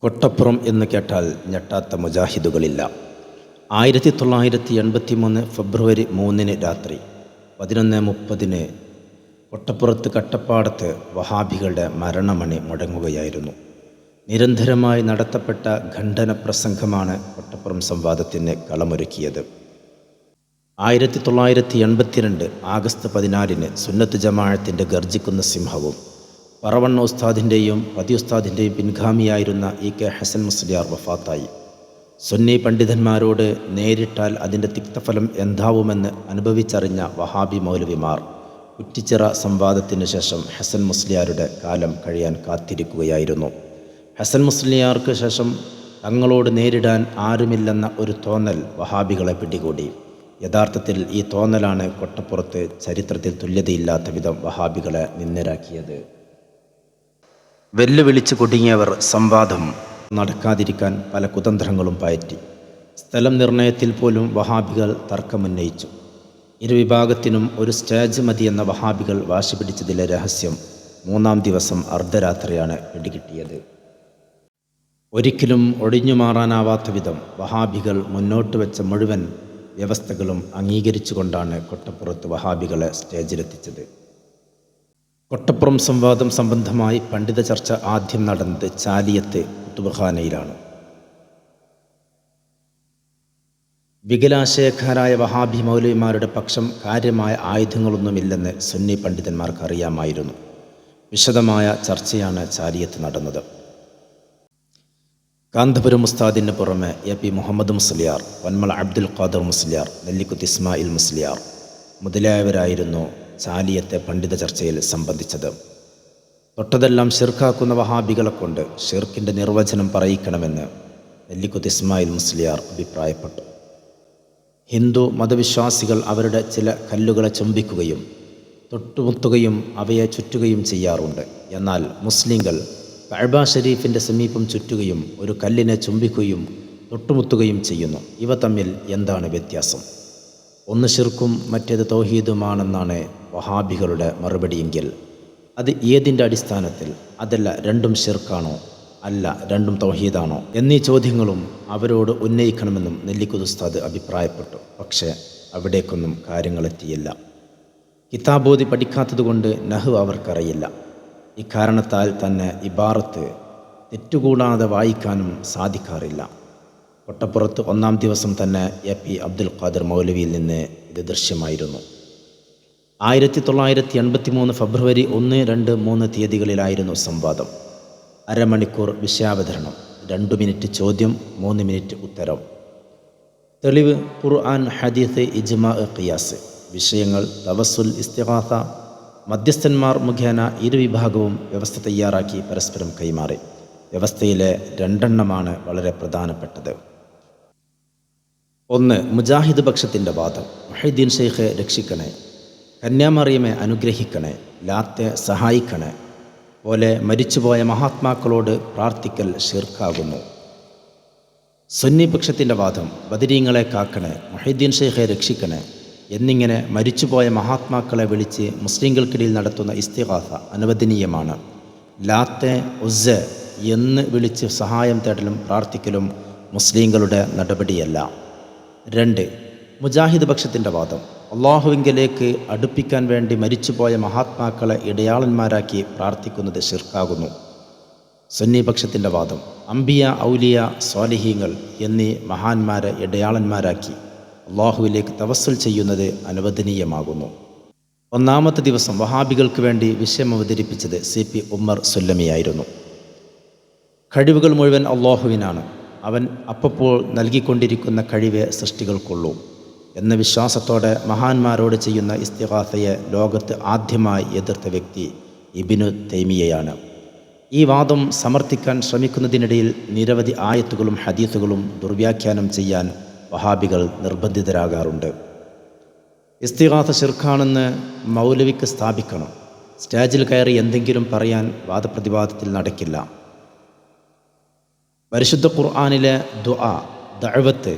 കൊട്ടപ്പുറം എന്ന് കേട്ടാൽ ഞെട്ടാത്ത മുജാഹിദുകളില്ല. 1983 ഫെബ്രുവരി 3 രാത്രി 11:30 കൊട്ടപ്പുറത്ത് കട്ടപ്പാടത്ത് വഹാബികളുടെ മരണമണി മുഴങ്ങുകയായിരുന്നു. നിരന്തരമായി നടത്തപ്പെട്ട ഖണ്ഡന പ്രസംഗമാണ് കൊട്ടപ്പുറം സംവാദത്തിന് കളമൊരുക്കിയത്. 1982 ആഗസ്റ്റ് 14 സുന്നത്ത് ജമാഅത്തിൻ്റെ ഗർജിക്കുന്ന സിംഹവും പറവണ്ണ ഉസ്താദിൻ്റെയും പതി ഉസ്താദിൻ്റെയും പിൻഗാമിയായിരുന്ന ഇ കെ ഹസൻ മുസ്ലിയാർ വഫാത്തായി. സുന്നി പണ്ഡിതന്മാരോട് നേരിട്ടാൽ അതിൻ്റെ തിക്തഫലം എന്താവുമെന്ന് അനുഭവിച്ചറിഞ്ഞ വഹാബി മൗലവിമാർ കുറ്റിച്ചിറ സംവാദത്തിനു ശേഷം ഹസൻ മുസ്ലിയാരുടെ കാലം കഴിയാൻ കാത്തിരിക്കുകയായിരുന്നു. ഹസൻ മുസ്ലിയാർക്ക് ശേഷം തങ്ങളോട് നേരിടാൻ ആരുമില്ലെന്ന ഒരു തോന്നൽ വഹാബികളെ പിടികൂടി. യഥാർത്ഥത്തിൽ ഈ തോന്നലാണ് കൊട്ടപ്പുറത്ത് ചരിത്രത്തിൽ തുല്യതയില്ലാത്ത വിധം വഹാബികളെ നിന്ദരാക്കിയത്. വെല്ലുവിളിച്ച് കുടുങ്ങിയവർ സംവാദം നടക്കാതിരിക്കാൻ പല കുതന്ത്രങ്ങളും പയറ്റി. സ്ഥലം നിർണയത്തിൽ പോലും വഹാബികൾ തർക്കമുന്നയിച്ചു. ഇരുവിഭാഗത്തിനും ഒരു സ്റ്റേജ് മതിയെന്ന വഹാബികൾ വാശി പിടിച്ചതിലെ രഹസ്യം 3-ാം ദിവസം അർദ്ധരാത്രിയാണ് പിടികിട്ടിയത്. ഒരിക്കലും ഒഴിഞ്ഞു മാറാനാവാത്ത വിധം വഹാബികൾ മുന്നോട്ട് വെച്ച മുഴുവൻ വ്യവസ്ഥകളും അംഗീകരിച്ചുകൊണ്ടാണ് കൊട്ടപ്പുറത്ത് വഹാബികളെ സ്റ്റേജിലെത്തിച്ചത്. കൊട്ടപ്പുറം സംവാദം സംബന്ധമായി പണ്ഡിത ചർച്ച ആദ്യം നടന്നത് ചാലിയത്ത് കുത്തുബ്ഖാനയിലാണ്. വികലാശയക്കാരായ വഹാബി മൗലവിമാരുടെ പക്ഷം കാര്യമായ ആയുധങ്ങളൊന്നുമില്ലെന്ന് സുന്നി പണ്ഡിതന്മാർക്ക് അറിയാമായിരുന്നു. വിശദമായ ചർച്ചയാണ് ചാലിയത്ത് നടന്നത്. കാന്തപുരം ഉസ്താദിന് പുറമെ എ പി മുഹമ്മദ് മുസ്ലിയാർ, വന്മള അബ്ദുൽ ഖാദർ മുസ്ലിയാർ, നെല്ലിക്കുത്ത് ഇസ്മായിൽ മുസ്ലിയാർ മുതലായവരായിരുന്നു ചാലിയത്തെ പണ്ഡിത ചർച്ചയിൽ സംബന്ധിച്ചത്. തൊട്ടതെല്ലാം ഷിർക്കാക്കുന്ന വഹാബികളെ കൊണ്ട് ഷിർക്കിൻ്റെ നിർവചനം പറയിക്കണമെന്ന് നെല്ലിക്കുത്ത് ഇസ്മായിൽ മുസ്ലിയാർ അഭിപ്രായപ്പെട്ടു. ഹിന്ദു മതവിശ്വാസികൾ അവരുടെ ചില കല്ലുകളെ ചുംബിക്കുകയും തൊട്ടുമുത്തുകയും അവയെ ചുറ്റുകയും ചെയ്യാറുണ്ട്. എന്നാൽ മുസ്ലിങ്ങൾ കഅബ ഷരീഫിൻ്റെ സമീപം ചുറ്റുകയും ഒരു കല്ലിനെ ചുംബിക്കുകയും തൊട്ടുമുത്തുകയും ചെയ്യുന്നു. ഇവ തമ്മിൽ എന്താണ് വ്യത്യാസം? ഒന്ന് ഷിർക്കും മറ്റേത് തൗഹീദുമാണെന്നാണ് വഹാബികളുടെ മറുപടിയെങ്കിൽ അത് ഏതിൻ്റെ അടിസ്ഥാനത്തിൽ? അതല്ല രണ്ടും ഷിർക്കാണോ? അല്ല രണ്ടും തൗഹീദാണോ? എന്നീ ചോദ്യങ്ങളും അവരോട് ഉന്നയിക്കണമെന്നും നെല്ലിക്കുത്ത് ഉസ്താദ് അഭിപ്രായപ്പെട്ടു. പക്ഷേ അവിടേക്കൊന്നും കാര്യങ്ങളെത്തിയില്ല. കിതാബോധി പഠിക്കാത്തതുകൊണ്ട് നഹ്വ് അവർക്കറിയില്ല. ഇക്കാരണത്താൽ തന്നെ ഇബാറത്ത് തെറ്റുകൂടാതെ വായിക്കാനും സാധിക്കാറില്ല. കൊട്ടപ്പുറത്ത് 1-ാം ദിവസം തന്നെ എ പി അബ്ദുൽ ഖാദർ മൗലവിയിൽ നിന്ന് ഇത് ദൃശ്യമായിരുന്നു. 1983 ഫെബ്രുവരി 1, 2, 3 തീയതികളിലായിരുന്നു സംവാദം. അരമണിക്കൂർ വിഷയാവതരണം, 2 മിനിറ്റ് ചോദ്യം, 3 മിനിറ്റ് ഉത്തരം. തെളിവ് ഖുർആൻ, ഹദീസ്, ഇജ്മാ, ഖിയാസ്. വിഷയങ്ങൾ തവസ്സുൽ, ഇസ്തിഗാസ. മധ്യസ്ഥന്മാർ മുഖേന ഇരുവിഭാഗവും വ്യവസ്ഥ തയ്യാറാക്കി പരസ്പരം കൈമാറി. വ്യവസ്ഥയിലെ 2 എണ്ണമാണ് വളരെ പ്രധാനപ്പെട്ടത്. 1. മുജാഹിദ് പക്ഷത്തിൻ്റെ വാദം. മുഹൈദ്ദീൻ ഷെയ്ഖെ രക്ഷിക്കണേ, കന്യാമറിയമെ അനുഗ്രഹിക്കണേ, ലാത്തെ സഹായിക്കണേ പോലെ മരിച്ചുപോയ മഹാത്മാക്കളോട് പ്രാർത്ഥിക്കൽ ഷിർക്കാകുന്നു. സുന്നി പക്ഷത്തിൻ്റെ വാദം. ബദരീങ്ങളെ കാക്കണേ, മുഹൈദ്ദീൻ ഷെയ്ഖെ രക്ഷിക്കണേ എന്നിങ്ങനെ മരിച്ചുപോയ മഹാത്മാക്കളെ വിളിച്ച് മുസ്ലിങ്ങൾക്കിടയിൽ നടത്തുന്ന ഇസ്തിഗാസ അനുവദനീയമാണ്. ലാത്തെ, ഉസ്സ എന്ന് വിളിച്ച് സഹായം തേടലും പ്രാർത്ഥിക്കലും മുസ്ലിങ്ങളുടെ നടപടിയല്ല. 2. മുജാഹിദ് പക്ഷത്തിൻ്റെ വാദം. അള്ളാഹുവിങ്കലേക്ക് അടുപ്പിക്കാൻ വേണ്ടി മരിച്ചുപോയ മഹാത്മാക്കളെ ഇടയാളന്മാരാക്കി പ്രാർത്ഥിക്കുന്നത് ഷിർക്കാകുന്നു. സുന്നി പക്ഷത്തിൻ്റെ വാദം. അംബിയ, ഔലിയ, സ്വാലിഹീങ്ങൾ എന്നീ മഹാന്മാരെ ഇടയാളന്മാരാക്കി അള്ളാഹുവിലേക്ക് തവസ്സുൽ ചെയ്യുന്നത് അനുവദനീയമാകുന്നു. 1-ാമത്തെ ദിവസം വഹാബികൾക്ക് വേണ്ടി വിഷയം അവതരിപ്പിച്ചത് CP ഉമ്മർ സുല്ലമിയായിരുന്നു. കഴിവുകൾ മുഴുവൻ അള്ളാഹുവിനാണ്. അവൻ അപ്പോൾ നൽകിക്കൊണ്ടിരിക്കുന്ന കഴിവേ സൃഷ്ടികൾക്കുള്ളൂ എന്ന വിശ്വാസത്തോടെ മഹാന്മാരോട് ചെയ്യുന്ന ഇസ്തിഗാസയെ ലോകത്ത് ആദ്യമായി എതിർത്ത വ്യക്തി ഇബ്നു തൈമിയ്യയാണ്. ഈ വാദം സമർത്ഥിക്കാൻ ശ്രമിക്കുന്നതിനിടയിൽ നിരവധി ആയത്തുകളും ഹദീസുകളും ദുർവ്യാഖ്യാനം ചെയ്യാൻ വഹാബികൾ നിർബന്ധിതരാകാറുണ്ട്. ഇസ്തിഗാസ ഷിർക്കാണെന്ന് മൗലവിക്ക് സ്ഥാപിക്കണം. സ്റ്റേജിൽ കയറി എന്തെങ്കിലും പറയാൻ വാദപ്രതിവാദത്തിൽ നടക്കില്ല. പരിശുദ്ധ ഖുർആനിലെ ദുആ, ദഅവത്ത്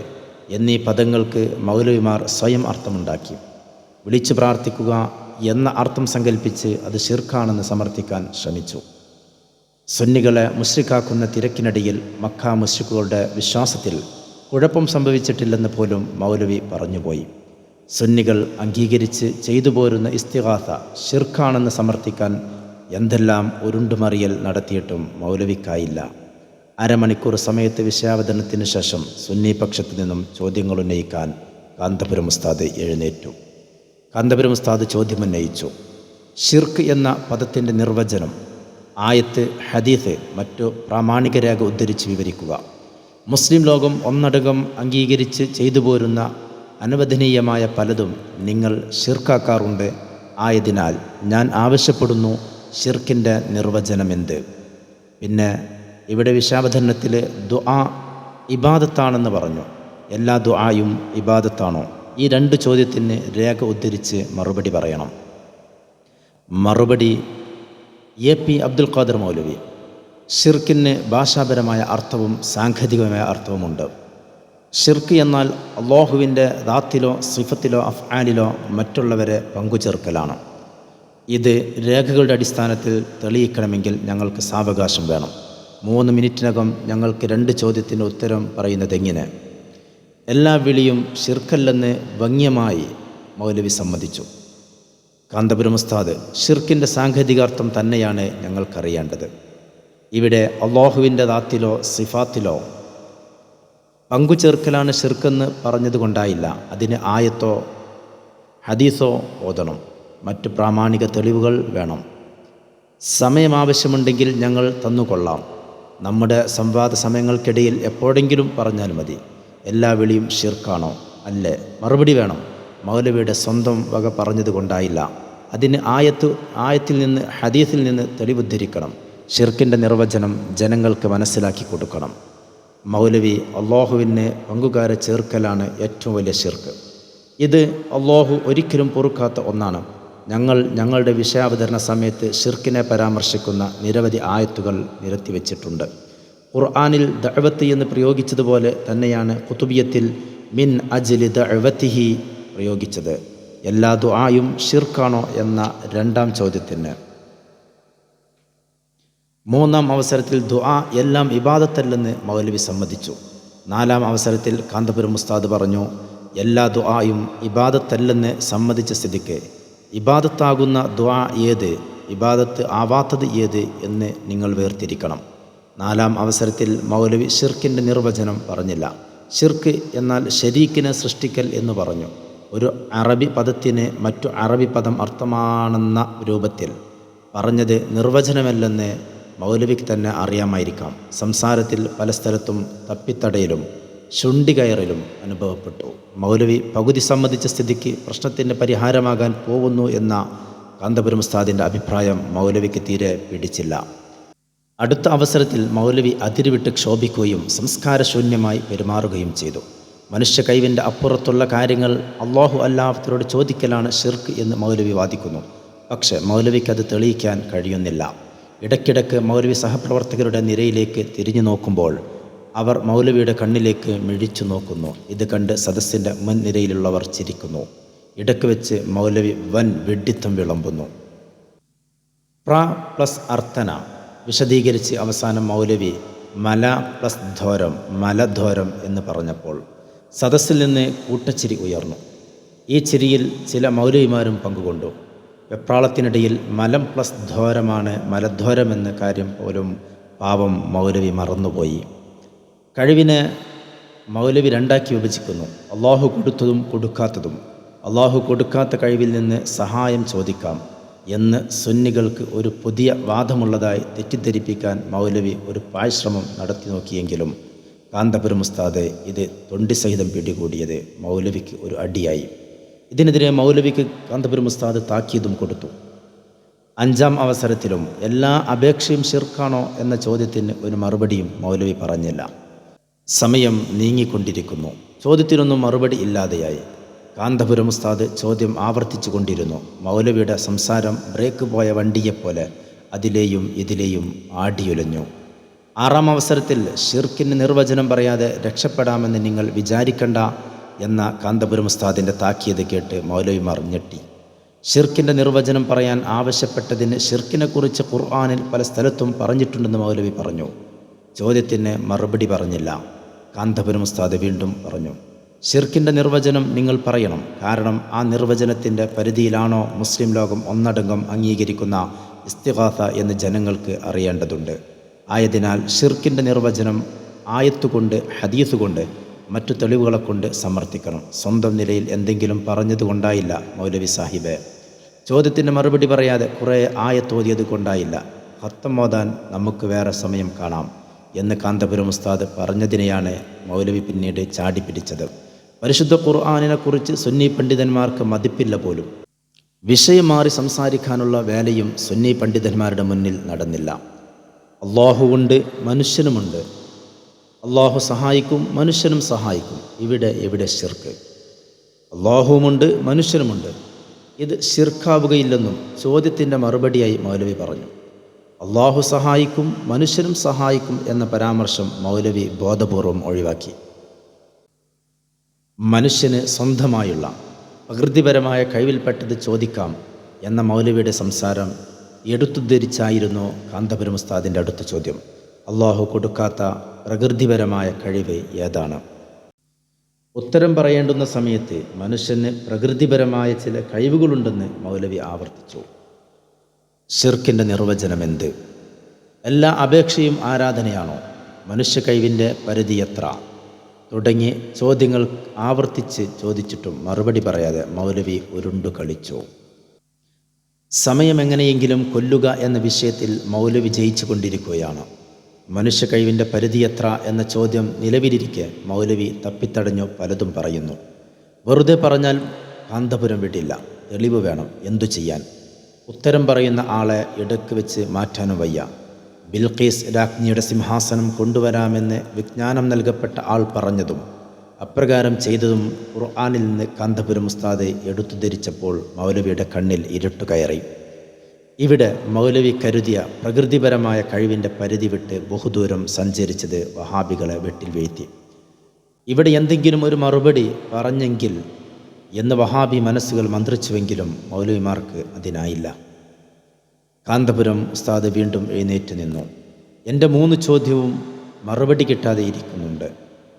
എന്നീ പദങ്ങൾക്ക് മൗലവിമാർ സ്വയം അർത്ഥമുണ്ടാക്കി. വിളിച്ചു പ്രാർത്ഥിക്കുക എന്ന അർത്ഥം സങ്കല്പിച്ച് അത് ഷിർക്കാണെന്ന് സമർത്ഥിക്കാൻ ശ്രമിച്ചു. സുന്നികളെ മുശ്രിക്കാക്കുന്ന തിരക്കിനിടയിൽ മക്ക മുശ്രിക്കുകളുടെ വിശ്വാസത്തിൽ കുഴപ്പം സംഭവിച്ചിട്ടില്ലെന്ന് പോലും മൗലവി പറഞ്ഞുപോയി. സുന്നികൾ അംഗീകരിച്ച് ചെയ്തു പോരുന്ന ഇസ്തിഗാസ ശിർക്കാണെന്ന് സമർത്ഥിക്കാൻ എന്തെല്ലാം ഉരുണ്ടുമറിയൽ നടത്തിയിട്ടും മൗലവിക്കായില്ല. അരമണിക്കൂർ സമയത്ത് വിഷയാവതരണത്തിന് ശേഷം സുന്നി പക്ഷത്തു നിന്നും ചോദ്യങ്ങൾ ഉന്നയിക്കാൻ കാന്തപുരം ഉസ്താദ് എഴുന്നേറ്റു. കാന്തപുരം ഉസ്താദ് ചോദ്യമുന്നയിച്ചു. ഷിർക്ക് എന്ന പദത്തിൻ്റെ നിർവചനം, ആയത്ത്, ഹദീസ്, മറ്റു പ്രാമാണിക രേഖ ഉദ്ധരിച്ച് വിവരിക്കുക. മുസ്ലിം ലോകം ഒന്നടങ്കം അംഗീകരിച്ച് ചെയ്തു പോരുന്ന അനുവദനീയമായ പലതും നിങ്ങൾ ഷിർക്കാക്കാറുണ്ട്. ആയതിനാൽ ഞാൻ ആവശ്യപ്പെടുന്നു, ഷിർക്കിൻ്റെ നിർവചനമെന്ത്? പിന്നെ ഇവിടെ വിഷയാവതരണത്തിൽ ദുആ ഇബാദത്താണെന്ന് പറഞ്ഞു. എല്ലാ ദുആയും ഇബാദത്താണോ? ഈ രണ്ട് ചോദ്യത്തിന് രേഖ ഉദ്ധരിച്ച് മറുപടി പറയണം. മറുപടി: AP അബ്ദുൽ ഖാദർ മൗലവി. ഷിർക്കിന് ഭാഷാപരമായ അർത്ഥവും സാങ്കേതികമായ അർത്ഥവുമുണ്ട്. ഷിർക്ക് എന്നാൽ അല്ലാഹുവിൻ്റെ ദാത്തിലോ സിഫത്തിലോ അഫ്ആലിലോ മറ്റുള്ളവരെ പങ്കുചേർക്കലാണ്. ഇത് രേഖകളുടെ അടിസ്ഥാനത്തിൽ തെളിയിക്കണമെങ്കിൽ ഞങ്ങൾക്ക് സാവകാശം വേണം. 3 മിനിറ്റിനകം ഞങ്ങൾക്ക് 2 ചോദ്യത്തിന് ഉത്തരം പറയുന്നതെങ്ങനെ? എല്ലാ വിളിയും ഷിർക്കല്ലെന്ന് ഭംഗ്യമായി മൗലവി സമ്മതിച്ചു. കാന്തപുരം ഉസ്താദ്: ഷിർക്കിൻ്റെ സാങ്കേതികാർത്ഥം തന്നെയാണ് ഞങ്ങൾക്കറിയേണ്ടത്. ഇവിടെ അല്ലാഹുവിൻ്റെ ദാത്തിലോ സിഫാത്തിലോ പങ്കുചേർക്കലാണ് ഷിർക്കെന്ന് പറഞ്ഞതുകൊണ്ടായില്ല. അതിന് ആയത്തോ ഹദീസോ ഓതണം. മറ്റ് പ്രാമാണിക തെളിവുകൾ വേണം. സമയം ആവശ്യമുണ്ടെങ്കിൽ ഞങ്ങൾ തന്നുകൊള്ളാം. നമ്മുടെ സംവാദ സമയങ്ങൾക്കിടയിൽ എപ്പോഴെങ്കിലും പറഞ്ഞാൽ മതി. എല്ലാ വിളിയും ഷിർക്കാണോ? അല്ലേ? മറുപടി വേണം. മൗലവിയുടെ സ്വന്തം വക പറഞ്ഞതുകൊണ്ടായില്ല. അതിന് ആയത്തിൽ നിന്ന് ഹദീസിൽ നിന്ന് തെളിവുദ്ധരിക്കണം. ഷിർക്കിൻ്റെ നിർവചനം ജനങ്ങൾക്ക് മനസ്സിലാക്കി കൊടുക്കണം. മൗലവി അല്ലാഹുവിന് പങ്കുകാരെ ചേർക്കലാണ് ഏറ്റവും വലിയ ഷിർക്ക്. ഇത് അല്ലാഹു ഒരിക്കലും പൊറുക്കാത്ത ഒന്നാണ്. ഞങ്ങളുടെ വിഷയാവതരണ സമയത്ത് ഷിർക്കിനെ പരാമർശിക്കുന്ന നിരവധി ആയത്തുകൾ നിരത്തിവെച്ചിട്ടുണ്ട്. ഖുർആനിൽ ദഅവത്ത് എന്ന് പ്രയോഗിച്ചതുപോലെ തന്നെയാണ് ഖുതുബിയത്തിൽ മിൻ അജ്ലി ദഅവതിഹി പ്രയോഗിച്ചത്. എല്ലാ ദുആയും ഷിർക്കാണോ എന്ന 2ാം ചോദ്യത്തിന് 3ാം അവസരത്തിൽ ദുആ എല്ലാം ഇബാദത്തല്ലെന്ന് മൗലവി സമ്മതിച്ചു. 4ാം അവസരത്തിൽ കാന്തപുരം ഉസ്താദ് പറഞ്ഞു, എല്ലാ ദുആയും ഇബാദത്തല്ലെന്ന് സമ്മതിച്ച സ്ഥിതിക്ക് ഇബാദത്താകുന്ന ദുആ ഏത്, ഇബാദത്ത് ആവാത്തത് ഏത് എന്ന് നിങ്ങൾ വേർതിരിക്കണം. 4ാം അവസരത്തിൽ മൗലവി ഷിർക്കിൻ്റെ നിർവചനം പറഞ്ഞില്ല. ഷിർക്ക് എന്നാൽ ശരീക്കിനെ സൃഷ്ടിക്കൽ എന്ന് പറഞ്ഞു. ഒരു അറബി പദത്തിന് മറ്റു അറബി പദം അർത്ഥമാണെന്ന രൂപത്തിൽ പറഞ്ഞത് നിർവചനമല്ലെന്ന് മൗലവിക്ക് തന്നെ അറിയാമായിരിക്കാം. സംസാരത്തിൽ പല സ്ഥലത്തും തപ്പിത്തടയിലും ശുണ്ടികയറിലും അനുഭവപ്പെട്ടു. മൗലവി പകുതി സമ്മതിച്ച സ്ഥിതിക്ക് പ്രശ്നത്തിന് പരിഹാരമാകാൻ പോകുന്നു എന്ന കാന്തപുരം ഉസ്താദിൻ്റെ അഭിപ്രായം മൗലവിക്ക് തീരെ പിടിച്ചില്ല. അടുത്ത അവസരത്തിൽ മൗലവി അതിരുവിട്ട് ക്ഷോഭിക്കുകയും സംസ്കാരശൂന്യമായി പെരുമാറുകയും ചെയ്തു. മനുഷ്യ കൈവിൻ്റെ അപ്പുറത്തുള്ള കാര്യങ്ങൾ അല്ലാഹു അല്ലാത്തവരോട് ചോദിക്കലാണ് ഷിർക്ക് എന്ന് മൗലവി വാദിക്കുന്നു. പക്ഷേ മൗലവിക്ക് അത് തെളിയിക്കാൻ കഴിയുന്നില്ല. ഇടയ്ക്കിടയ്ക്ക് മൗലവി സഹപ്രവർത്തകരുടെ നിരയിലേക്ക് തിരിഞ്ഞു നോക്കുമ്പോൾ അവർ മൗലവിയുടെ കണ്ണിലേക്ക് മിഴിച്ചു നോക്കുന്നു. ഇത് കണ്ട് സദസ്സിൻ്റെ മുൻനിരയിലുള്ളവർ ചിരിക്കുന്നു. ഇടയ്ക്ക് വെച്ച് മൗലവി വൻ വെഡിത്തം വിളമ്പുന്നു. പ്ലസ് അർത്ഥന വിശദീകരിച്ച് അവസാനം മൗലവി മല പ്ലസ് ധോരം, മലധോരം എന്ന് പറഞ്ഞപ്പോൾ സദസ്സിൽ നിന്ന് കൂട്ടച്ചിരി ഉയർന്നു. ഈ ചിരിയിൽ ചില മൗലവിമാരും പങ്കുകൊണ്ടു. വെപ്രാളത്തിനിടയിൽ മലം പ്ലസ് ധോരമാണ് മലധോരമെന്ന കാര്യം പോലും പാവം മൗലവി മറന്നുപോയി. കഴിവിനെ മൗലവി 2ആക്കി വിഭജിക്കുന്നു: അല്ലാഹു കൊടുത്തതും കൊടുക്കാത്തതും. അല്ലാഹു കൊടുക്കാത്ത കഴിവിൽ നിന്ന് സഹായം ചോദിക്കാം എന്ന് സുന്നികൾക്ക് ഒരു പുതിയ വാദമുള്ളതായി തെറ്റിദ്ധരിപ്പിക്കാൻ മൗലവി ഒരു പാഴ്ശ്രമം നടത്തി നോക്കിയെങ്കിലും കാന്തപുരം ഉസ്താദ് ഇത് തൊണ്ടിസഹിതം പിടികൂടിയത് മൗലവിക്ക് ഒരു അടിയായി. ഇതിനെതിരെ മൗലവിക്ക് കാന്തപുരം ഉസ്താദ് താക്കീതും കൊടുത്തു. 5ാം അവസരത്തിലും എല്ലാ അപേക്ഷയും ഷിർക്കാണോ എന്ന ചോദ്യത്തിന് ഒരു മറുപടിയും മൗലവി പറഞ്ഞില്ല. സമയം നീങ്ങിക്കൊണ്ടിരിക്കുന്നു. ചോദ്യത്തിനൊന്നും മറുപടി ഇല്ലാതെയായി. കാന്തപുരം ഉസ്താദ് ചോദ്യം ആവർത്തിച്ചു കൊണ്ടിരുന്നു. മൗലവിയുടെ സംസാരം ബ്രേക്ക് പോയ വണ്ടിയെപ്പോലെ അതിലെയും ഇതിലെയും ആടിയുലഞ്ഞു. 6ാം അവസരത്തിൽ ഷിർക്കിന് നിർവചനം പറയാതെ രക്ഷപ്പെടാമെന്ന് നിങ്ങൾ വിചാരിക്കണ്ട എന്ന കാന്തപുരം ഉസ്താദിൻ്റെ താക്കീത് കേട്ട് മൗലവിമാർ ഞെട്ടി. ഷിർക്കിൻ്റെ നിർവചനം പറയാൻ ആവശ്യപ്പെട്ടതിന് ഷിർക്കിനെക്കുറിച്ച് ഖുർആനിൽ പല സ്ഥലത്തും പറഞ്ഞിട്ടുണ്ടെന്ന് മൗലവി പറഞ്ഞു. ചോദ്യത്തിന് മറുപടി പറഞ്ഞില്ല. കാന്തപുരം ഉസ്താദ് വീണ്ടും പറഞ്ഞു, ഷിർക്കിൻ്റെ നിർവചനം നിങ്ങൾ പറയണം. കാരണം ആ നിർവചനത്തിൻ്റെ പരിധിയിലാണോ മുസ്ലിം ലോകം ഒന്നടങ്കം അംഗീകരിക്കുന്ന ഇസ്തിഗാസ എന്ന് ജനങ്ങൾക്ക് അറിയേണ്ടതുണ്ട്. ആയതിനാൽ ഷിർക്കിൻ്റെ നിർവചനം ആയത്തുകൊണ്ട്, ഹദീസുകൊണ്ട്, മറ്റു തെളിവുകളെ കൊണ്ട് സമർത്ഥിക്കണം. സ്വന്തം നിലയിൽ എന്തെങ്കിലും പറഞ്ഞതുകൊണ്ടായില്ല മൗലവി സാഹിബ്. ചോദ്യത്തിന് മറുപടി പറയാതെ കുറേ ആയത്തോതിയത് കൊണ്ടായില്ല. ഖത്തം ഓതാൻ നമുക്ക് വേറെ സമയം കാണാം എന്ന് കാന്തപുരം ഉസ്താദ് പറഞ്ഞതിനെയാണ് മൗലവി പിന്നീട് ചാടിപ്പിടിച്ചത്. പരിശുദ്ധ ഖുർആനിനെക്കുറിച്ച് സുന്നി പണ്ഡിതന്മാർക്ക് മതിപ്പില്ല പോലും. വിഷയം മാറി സംസാരിക്കാനുള്ള വേലയും സുന്നി പണ്ഡിതന്മാരുടെ മുന്നിൽ നടന്നില്ല. അള്ളാഹുവുണ്ട്, മനുഷ്യനുമുണ്ട്. അള്ളാഹു സഹായിക്കും, മനുഷ്യനും സഹായിക്കും. എവിടെ ശിർക്ക്? അള്ളാഹുവുമുണ്ട്, മനുഷ്യനുമുണ്ട്. ഇത് ശിർക്കാവുകയില്ലെന്നും ചോദ്യത്തിൻ്റെ മറുപടിയായി മൗലവി പറഞ്ഞു. അള്ളാഹു സഹായിക്കും, മനുഷ്യനും സഹായിക്കും എന്ന പരാമർശം മൗലവി ബോധപൂർവം ഒഴിവാക്കി. മനുഷ്യന് സ്വന്തമായുള്ള പ്രകൃതിപരമായ കഴിവിൽപ്പെട്ടത് ചോദിക്കാം എന്ന മൗലവിയുടെ സംസാരം എടുത്തുദ്ധരിച്ചായിരുന്നു കാന്തപുരം ഉസ്താദിൻ്റെ അടുത്ത ചോദ്യം. അള്ളാഹു കൊടുക്കാത്ത പ്രകൃതിപരമായ കഴിവ് ഏതാണ്? ഉത്തരം പറയേണ്ടുന്ന സമയത്ത് മനുഷ്യന് പ്രകൃതിപരമായ ചില കഴിവുകളുണ്ടെന്ന് മൗലവി ആവർത്തിച്ചു. ഷിർക്കിൻ്റെ നിർവചനം എന്ത്? എല്ലാ അപേക്ഷയും ആരാധനയാണോ? മനുഷ്യ കഴിവിൻ്റെ പരിധി എത്ര? തുടങ്ങി ചോദ്യങ്ങൾ ആവർത്തിച്ച് ചോദിച്ചിട്ടും മറുപടി പറയാതെ മൗലവി ഉരുണ്ടു കളിച്ചു. സമയം എങ്ങനെയെങ്കിലും കൊല്ലുക എന്ന വിഷയത്തിൽ മൗലവി ജയിച്ചു കൊണ്ടിരിക്കുകയാണ്. മനുഷ്യ കഴിവിൻ്റെ പരിധി എത്ര എന്ന ചോദ്യം നിലവിലിരിക്കെ മൗലവി തപ്പിത്തടഞ്ഞു പലതും പറയുന്നു. വെറുതെ പറഞ്ഞാൽ കാന്തപുരം വിടില്ല, തെളിവ് വേണം. എന്തു ചെയ്യാൻ? ഉത്തരം പറയുന്ന ആളെ ഇടയ്ക്ക് വെച്ച് മാറ്റാനും വയ്യ. ബിൽഖീസ് രാജ്ഞിയുടെ സിംഹാസനം കൊണ്ടുവരാമെന്ന് വിജ്ഞാനം നൽകപ്പെട്ട ആൾ പറഞ്ഞതും അപ്രകാരം ചെയ്തതും ഖുർആനിൽ നിന്ന് കാന്തപുരം ഉസ്താദ് എടുത്തുധരിച്ചപ്പോൾ മൗലവിയുടെ കണ്ണിൽ ഇരുട്ട് കയറി. ഇവിടെ മൗലവി കരുതിയ പ്രകൃതിപരമായ കഴിവിൻ്റെ പരിധി വിട്ട് ബഹുദൂരം സഞ്ചരിച്ചത് വഹാബികളെ വെട്ടിൽ വീഴ്ത്തി. ഇവിടെ എന്തെങ്കിലും ഒരു മറുപടി പറഞ്ഞെങ്കിൽ എന്ന് വഹാബി മനസ്സുകൾ മന്ത്രിച്ചുവെങ്കിലും മൗലവിമാർക്ക് അതിനായില്ല. കാന്തപുരം ഉസ്താദ് വീണ്ടും എഴുന്നേറ്റ് നിന്നു. എൻ്റെ 3 ചോദ്യവും മറുപടി കിട്ടാതെ ഇരിക്കുന്നുണ്ട്.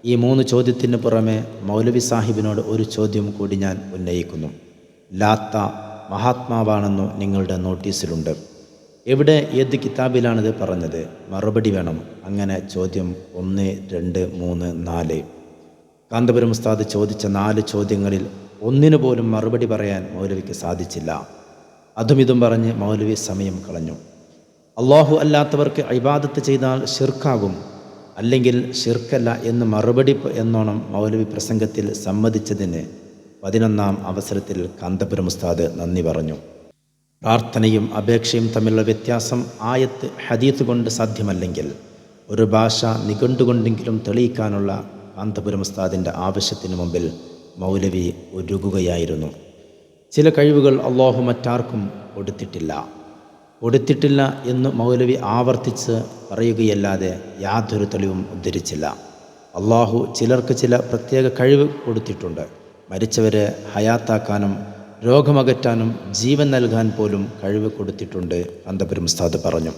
ഈ 3 ചോദ്യത്തിന് പുറമെ മൗലവി സാഹിബിനോട് ഒരു ചോദ്യം കൂടി ഞാൻ ഉന്നയിക്കുന്നു. ലാത്ത മഹാത്മാവാണെന്നു നിങ്ങളുടെ നോട്ടീസിലുണ്ട്. എവിടെ, ഏത് കിതാബിലാണിത് പറഞ്ഞത്? മറുപടി വേണം. അങ്ങനെ ചോദ്യം 1, 2, 3, 4. കാന്തപുരം ഉസ്താദ് ചോദിച്ച 4 ചോദ്യങ്ങളിൽ ഒന്നിനു പോലും മറുപടി പറയാൻ മൗലവിക്ക് സാധിച്ചില്ല. അതും ഇതും പറഞ്ഞ് മൗലവി സമയം കളഞ്ഞു. അള്ളാഹു അല്ലാത്തവർക്ക് ഇബാദത്ത് ചെയ്താൽ ഷിർക്കാകും, അല്ലെങ്കിൽ ഷിർക്കല്ല എന്ന് മറുപടി എന്നോണം മൗലവി പ്രസംഗത്തിൽ സമ്മതിച്ചതിന് 11ാം അവസരത്തിൽ കാന്തപുരം ഉസ്താദ് നന്ദി പറഞ്ഞു. പ്രാർത്ഥനയും അപേക്ഷയും തമ്മിലുള്ള വ്യത്യാസം ആയത്ത്, ഹദീത്ത് കൊണ്ട് സാധ്യമല്ലെങ്കിൽ ഒരു ഭാഷ നിഘണ്ടുകൊണ്ടെങ്കിലും തെളിയിക്കാനുള്ള കാന്തപുരം ഉസ്താദിൻ്റെ ആവശ്യത്തിന് മുമ്പിൽ മൗലവി ഒരുങ്ങുകയായിരുന്നു. ചില കഴിവുകൾ അള്ളാഹു മറ്റാർക്കും കൊടുത്തിട്ടില്ല എന്ന് മൗലവി ആവർത്തിച്ച് പറയുകയല്ലാതെ യാതൊരു തെളിവും ഉദ്ധരിച്ചില്ല. അള്ളാഹു ചിലർക്ക് ചില പ്രത്യേക കഴിവ് കൊടുത്തിട്ടുണ്ട്. മരിച്ചവരെ ഹയാത്താക്കാനും രോഗമകറ്റാനും ജീവൻ നൽകാൻ പോലും കഴിവ് കൊടുത്തിട്ടുണ്ട് കാന്തപുരം ഉസ്താദ് പറഞ്ഞു.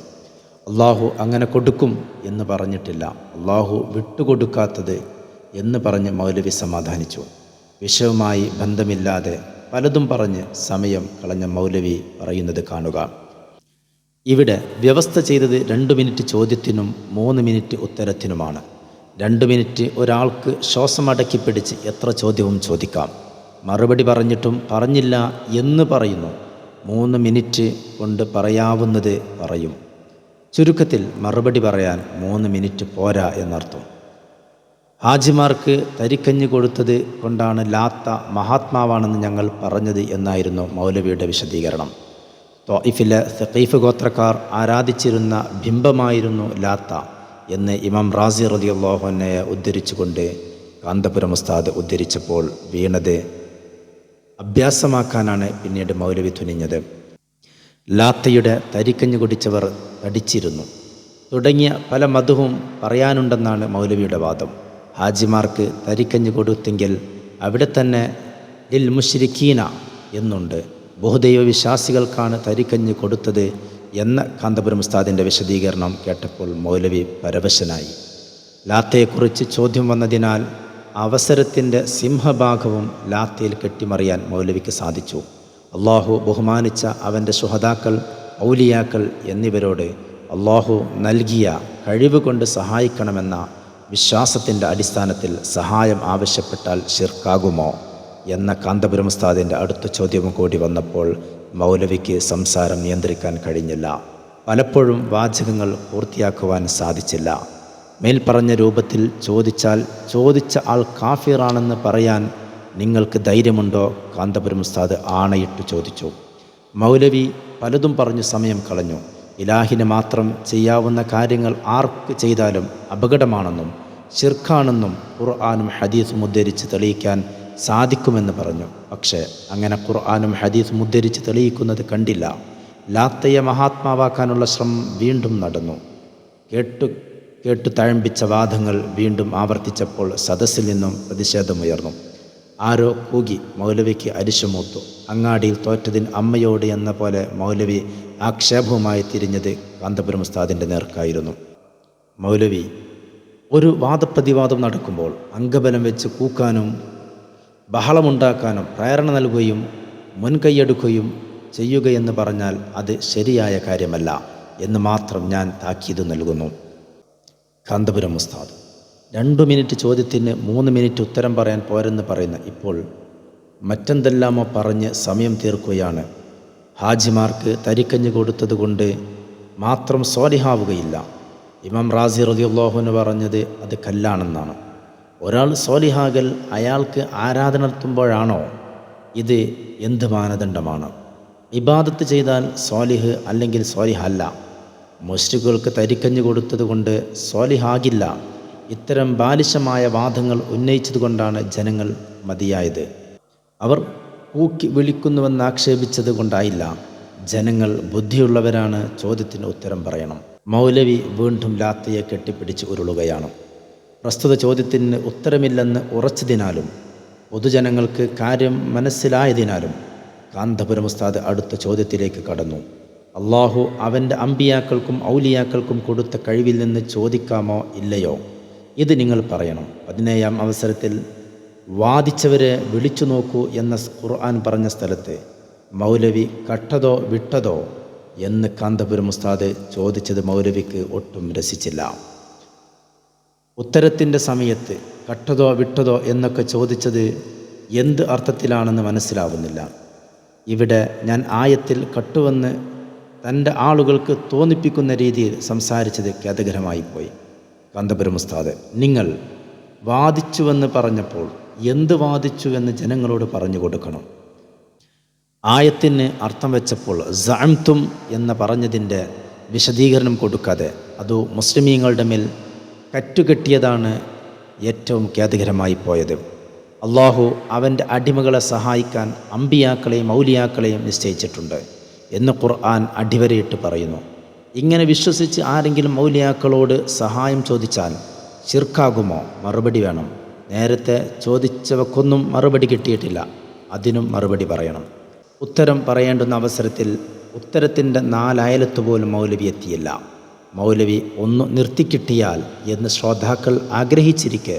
അള്ളാഹു അങ്ങനെ കൊടുക്കും എന്ന് പറഞ്ഞിട്ടില്ല. അള്ളാഹു വിട്ടുകൊടുക്കാത്തത് എന്ന് പറഞ്ഞ് മൗലവി സമാധാനിച്ചു. വിഷയവുമായി ബന്ധമില്ലാതെ പലതും പറഞ്ഞ് സമയം കളഞ്ഞ മൗലവി പറയുന്നത് കാണുക. ഇവിടെ വ്യവസ്ഥ ചെയ്തത് 2 മിനിറ്റ് ചോദ്യത്തിനും 3 മിനിറ്റ് ഉത്തരത്തിനുമാണ്. 2 മിനിറ്റ് ഒരാൾക്ക് ശ്വാസമടക്കി പിടിച്ച് എത്ര ചോദ്യവും ചോദിക്കാം. മറുപടി പറഞ്ഞിട്ടും പറഞ്ഞില്ല എന്ന് പറയുന്നു. 3 മിനിറ്റ് കൊണ്ട് പറയാവുന്നത് പറയും. ചുരുക്കത്തിൽ മറുപടി പറയാൻ 3 മിനിറ്റ് പോരാ എന്നർത്ഥം. ഹാജിമാർക്ക് തരിക്കഞ്ഞ് കൊടുത്തത് കൊണ്ടാണ് ലാത്ത മഹാത്മാവാണെന്ന് ഞങ്ങൾ പറഞ്ഞത് എന്നായിരുന്നു മൗലവിയുടെ വിശദീകരണം. ത്വായിഫിലെ സഖീഫ് ഗോത്രക്കാർ ആരാധിച്ചിരുന്ന ബിംബമായിരുന്നു ലാത്ത എന്ന് ഇമാം റാസി റളിയല്ലാഹു അൻഹയെ ഉദ്ധരിച്ചുകൊണ്ട് കാന്തപുരം ഉസ്താദ് ഉദ്ധരിച്ചപ്പോൾ വീണത് അഭ്യാസമാക്കാനാണ് പിന്നീട് മൗലവി തുനിഞ്ഞത്. ലാത്തയുടെ തരിക്കഞ്ഞ് കുടിച്ചവർ തടിച്ചിരുന്നു തുടങ്ങിയ പല മദ്ഹും പറയാനുണ്ടെന്നാണ് മൗലവിയുടെ വാദം. ഹാജിമാർക്ക് തരിക്കഞ്ഞ് കൊടുത്തെങ്കിൽ അവിടെ തന്നെ ലിൽ മുശ്രിക്കീന എന്നുണ്ട്. ബഹുദൈവ വിശ്വാസികൾക്കാണ് തരിക്കഞ്ഞ് കൊടുത്തത് എന്ന കാന്തപുരം ഉസ്താദിൻ്റെ വിശദീകരണം കേട്ടപ്പോൾ മൗലവി പരവശനായി. ലാത്തയെക്കുറിച്ച് ചോദ്യം വന്നതിനാൽ അവസരത്തിൻ്റെ സിംഹഭാഗവും ലാത്തയിൽ കെട്ടിമറിയാൻ മൗലവിക്ക് സാധിച്ചു. അള്ളാഹു ബഹുമാനിച്ച അവൻ്റെ ശുഹദാക്കൾ, ഔലിയാക്കൾ എന്നിവരോട് അള്ളാഹു നൽകിയ കഴിവ് കൊണ്ട് സഹായിക്കണമെന്ന വിശ്വാസത്തിൻ്റെ അടിസ്ഥാനത്തിൽ സഹായം ആവശ്യപ്പെട്ടാൽ ശിർക്കാകുമോ എന്ന കാന്തപുരം ഉസ്താദിൻ്റെ അടുത്ത ചോദ്യവും കൂടി വന്നപ്പോൾ മൗലവിക്ക് സംസാരം നിയന്ത്രിക്കാൻ കഴിഞ്ഞില്ല. പലപ്പോഴും വാചകങ്ങൾ പൂർത്തിയാക്കുവാൻ സാധിച്ചില്ല. മേൽപ്പറഞ്ഞ രൂപത്തിൽ ചോദിച്ചാൽ ചോദിച്ച ആൾ കാഫിറാണെന്ന് പറയാൻ നിങ്ങൾക്ക് ധൈര്യമുണ്ടോ? കാന്തപുരം ഉസ്താദ് ആണയിട്ട് ചോദിച്ചു. മൗലവി പലതും പറഞ്ഞു സമയം കളഞ്ഞു. ഇലാഹിന് മാത്രം ചെയ്യാവുന്ന കാര്യങ്ങൾ ആർക്ക് ചെയ്താലും അപകടമാണെന്നും ശിർക്കാണെന്നും ഖുർആനും ഹദീസും ഉദ്ധരിച്ച് തെളിയിക്കാൻ സാധിക്കുമെന്ന് പറഞ്ഞു. പക്ഷേ അങ്ങനെ ഖുർആനും ഹദീസും ഉദ്ധരിച്ച് തെളിയിക്കുന്നത് കണ്ടില്ല. ലാത്തയെ മഹാത്മാവാക്കാനുള്ള ശ്രമം വീണ്ടും നടന്നു. കേട്ടു തഴമ്പിച്ച വാദങ്ങൾ വീണ്ടും ആവർത്തിച്ചപ്പോൾ സദസ്സിൽ നിന്നും പ്രതിഷേധമുയർന്നു. ആരോ കൂകി. മൗലവിക്ക് അരിശുമൂത്തു. അങ്ങാടിയിൽ തോറ്റതിന് അമ്മയോട് എന്ന പോലെ മൗലവി ആക്ഷേപവുമായി തിരിഞ്ഞത് കാന്തപുരം ഉസ്താദിൻ്റെ നേർക്കായിരുന്നു. മൗലവി ഒരു വാദപ്രതിവാദം നടക്കുമ്പോൾ അംഗബലം വെച്ച് കൂക്കാനും ബഹളമുണ്ടാക്കാനും പ്രേരണ നൽകുകയും മുൻകൈയെടുക്കുകയും ചെയ്യുകയെന്ന് പറഞ്ഞാൽ അത് ശരിയായ കാര്യമല്ല എന്ന് മാത്രം ഞാൻ താക്കീത് നൽകുന്നു. കാന്തപുരം ഉസ്താദ് 2 മിനിറ്റ് ചോദ്യത്തിന് 3 മിനിറ്റ് ഉത്തരം പറയാൻ പോരെന്ന് പറയുന്ന ഇപ്പോൾ മറ്റെന്തെല്ലാമോ പറഞ്ഞ് സമയം തീർക്കുകയാണ്. ഹാജിമാർക്ക് തരിക്കഞ്ഞ് കൊടുത്തതുകൊണ്ട് മാത്രം സ്വാലിഹാവുകയില്ല. ഇമാം റാസി റളിയല്ലാഹു അൻഹു പറഞ്ഞത് അത് കല്ലാണെന്നാണ്. ഒരാൾ സ്വാലിഹാകൽ അയാൾക്ക് ആരാധന നടത്തുമ്പോഴാണോ? ഇത് എന്ത് മാനദണ്ഡമാണ്? ഇബാദത്ത് ചെയ്താൽ സ്വാലിഹ് അല്ലെങ്കിൽ സ്വാലിഹല്ല. മുശ്രിക്കുകൾക്ക് തരിക്കഞ്ഞ് കൊടുത്തതുകൊണ്ട് സ്വാലിഹാകില്ല. ഇത്തരം ബാലിശമായ വാദങ്ങൾ ഉന്നയിച്ചതുകൊണ്ടാണ് ജനങ്ങൾ മതിയായത്. അവർ കൂക്കി വിളിക്കുന്നുവെന്ന് ആക്ഷേപിച്ചത് കൊണ്ടായില്ല. ജനങ്ങൾ ബുദ്ധിയുള്ളവരാണ്, ചോദ്യത്തിന് ഉത്തരം പറയണം. മൗലവി വീണ്ടും ലാത്തയെ കെട്ടിപ്പിടിച്ച് ഉരുളുകയാണ്. പ്രസ്തുത ചോദ്യത്തിന് ഉത്തരമില്ലെന്ന് ഉറച്ചതിനാലും പൊതുജനങ്ങൾക്ക് കാര്യം മനസ്സിലായതിനാലും കാന്തപുരം ഉസ്താദ് അടുത്ത ചോദ്യത്തിലേക്ക് കടന്നു. അള്ളാഹു അവൻ്റെ അമ്പിയാക്കൾക്കും ഔലിയാക്കൾക്കും കൊടുത്ത കഴിവിൽ നിന്ന് ചോദിക്കാമോ ഇല്ലയോ? ഇത് നിങ്ങൾ പറയണം. 17-ാം അവസരത്തിൽ വാദിച്ചവരെ വിളിച്ചു നോക്കൂ എന്ന ഖുർആൻ പറഞ്ഞ സ്ഥലത്ത് മൗലവി കട്ടതോ വിട്ടതോ എന്ന് കാന്തപുരം ഉസ്താദ് ചോദിച്ചത് മൗലവിക്ക് ഒട്ടും രസിച്ചില്ല. ഉത്തരത്തിൻ്റെ സമയത്ത് കട്ടതോ വിട്ടതോ എന്നൊക്കെ ചോദിച്ചത് എന്ത് അർത്ഥത്തിലാണെന്ന് മനസ്സിലാവുന്നില്ല. ഇവിടെ ഞാൻ ആയത്തിൽ കട്ടുവെന്ന് തൻ്റെ ആളുകൾക്ക് തോന്നിപ്പിക്കുന്ന രീതിയിൽ സംസാരിച്ചത് ഖേദകരമായിപ്പോയി. കാന്തപുരം ഉസ്താദ്, നിങ്ങൾ വാദിച്ചുവെന്ന് പറഞ്ഞപ്പോൾ എന്ത് വാദിച്ചുവെന്ന് ജനങ്ങളോട് പറഞ്ഞു കൊടുക്കണം. ആയത്തിന് അർത്ഥം വെച്ചപ്പോൾ സഅംതും എന്ന് പറഞ്ഞതിൻ്റെ വിശദീകരണം കൊടുക്കാതെ അതോ മുസ്ലിമീങ്ങളുടെ മേൽ കറ്റുകെട്ടിയതാണ് ഏറ്റവും ഖേദകരമായി പോയത്. അള്ളാഹു അവൻ്റെ അടിമകളെ സഹായിക്കാൻ അമ്പിയാക്കളെയും ഔലിയാക്കളെയും നിശ്ചയിച്ചിട്ടുണ്ട് എന്ന് ഖുർആൻ അടിവരയിട്ട് പറയുന്നു. ഇങ്ങനെ വിശ്വസിച്ച് ആരെങ്കിലും ഔലിയാക്കളോട് സഹായം ചോദിച്ചാൽ ശിർക്കാകുമോ? മറുപടി വേണം. നേരത്തെ ചോദിച്ചവക്കൊന്നും മറുപടി കിട്ടിയിട്ടില്ല, അതിനും മറുപടി പറയണം. ഉത്തരം പറയേണ്ടുന്ന അവസരത്തിൽ ഉത്തരത്തിൻ്റെ 4 അയലത്ത് പോലും മൗലവി എത്തിയില്ല. മൗലവി ഒന്ന് നിർത്തിക്കിട്ടിയാൽ എന്ന് ശ്രോതാക്കൾ ആഗ്രഹിച്ചിരിക്കെ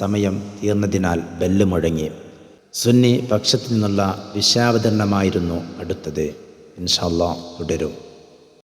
സമയം തീർന്നതിനാൽ ബെല്ല് മുഴങ്ങി. സുന്നി പക്ഷത്തു നിന്നുള്ള വിഷയാവതരണമായിരുന്നു അടുത്തത്. ഇൻഷാ അല്ലാഹ് തുടരും.